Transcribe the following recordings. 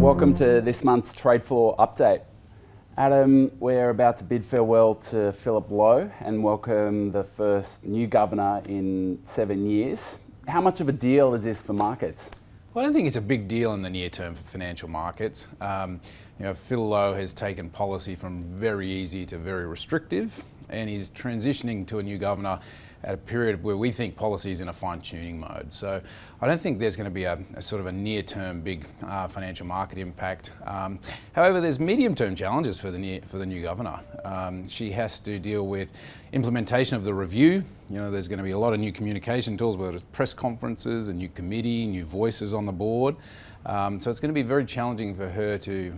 Welcome to this month's Trade Floor Update. Adam, we're about to bid farewell to Philip Lowe and welcome the first new governor in 7 years. How much of a deal is this for markets? Well, I don't think it's a big deal in the near term for financial markets. Phil Lowe has taken policy from very easy to very restrictive, and he's transitioning to a new governor at a period where we think policy is in a fine-tuning mode. So I don't think there's going to be a sort of a near-term big financial market impact. However, there's medium-term challenges for the new governor. She has to deal with implementation of the review. There's going to be a lot of new communication tools, whether it's press conferences, a new committee, new voices on the board. So it's going to be very challenging for her to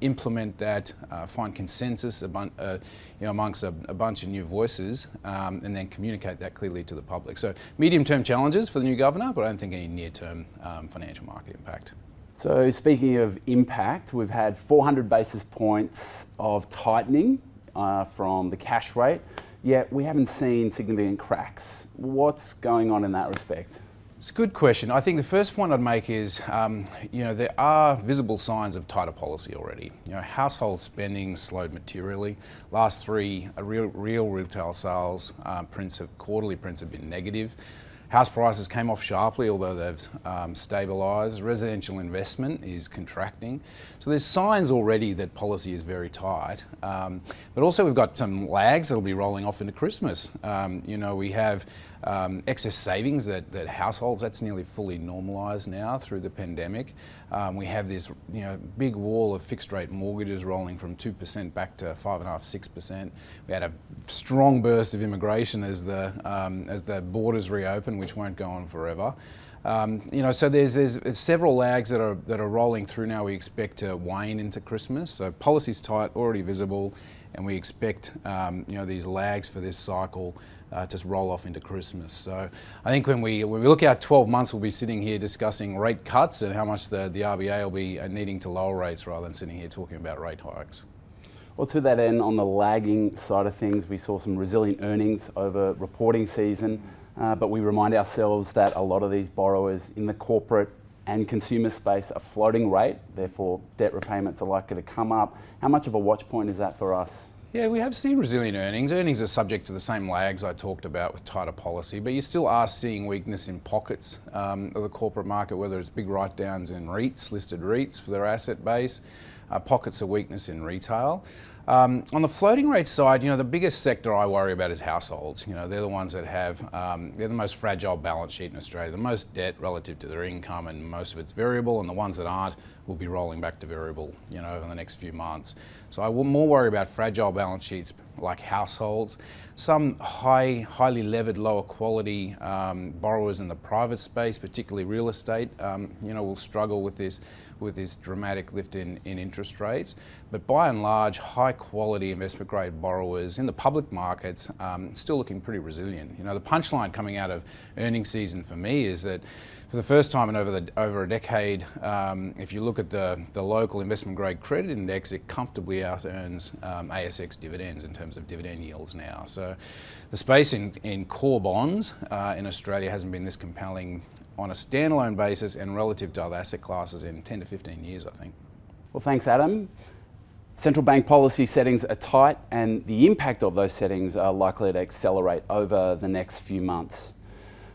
implement that, find consensus amongst a bunch of new voices, and then communicate that clearly to the public. So medium-term challenges for the new governor, but I don't think any near-term financial market impact. So speaking of impact, we've had 400 basis points of tightening from the cash rate, yet we haven't seen significant cracks. What's going on in that respect? It's a good question. I think the first point I'd make is, there are visible signs of tighter policy already. Household spending slowed materially. Last three real retail sales quarterly prints have been negative. House prices came off sharply, although they've stabilised. Residential investment is contracting. So there's signs already that policy is very tight. But also we've got some lags that'll be rolling off into Christmas. We have excess savings that households, that's nearly fully normalised now through the pandemic. We have this big wall of fixed rate mortgages rolling from 2% back to 5.5%, 6%. We had a strong burst of immigration as the borders reopen, which won't go on forever. So there's several lags that are rolling through now. We expect to wane into Christmas. So policy's tight, already visible, and we expect these lags for this cycle to roll off into Christmas. So I think when we look out 12 months, we'll be sitting here discussing rate cuts and how much the RBA will be needing to lower rates rather than sitting here talking about rate hikes. Well, to that end, on the lagging side of things, we saw some resilient earnings over reporting season, but we remind ourselves that a lot of these borrowers in the corporate and consumer space are floating rate, therefore debt repayments are likely to come up. How much of a watch point is that for us? Yeah, we have seen resilient earnings. Earnings are subject to the same lags I talked about with tighter policy, but you still are seeing weakness in pockets of the corporate market, whether it's big write-downs in REITs, listed REITs for their asset base, pockets of weakness in retail. On the floating rate side, the biggest sector I worry about is households. They're the ones that have, they're the most fragile balance sheet in Australia, the most debt relative to their income, and most of it's variable, and the ones that aren't will be rolling back to variable, over the next few months. So I will more worry about fragile balance sheets like households. Some highly levered, lower quality borrowers in the private space, particularly real estate, will struggle with this dramatic lift in interest rates. But by and large, high quality investment grade borrowers in the public markets still looking pretty resilient. The punchline coming out of earnings season for me is that for the first time in over a decade, if you look at the local investment grade credit index, it comfortably out earns ASX dividends in terms of dividend yields now. So the space in core bonds in Australia hasn't been this compelling on a standalone basis and relative to other asset classes in 10 to 15 years, I think. Well, thanks, Adam. Central bank policy settings are tight and the impact of those settings are likely to accelerate over the next few months.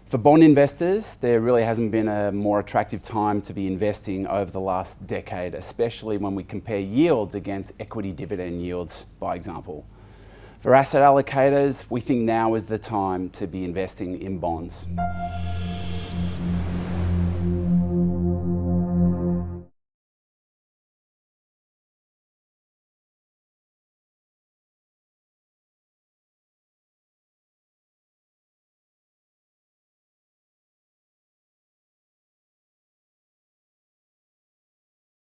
For bond investors, there really hasn't been a more attractive time to be investing over the last decade, especially when we compare yields against equity dividend yields, by example. For asset allocators, we think now is the time to be investing in bonds.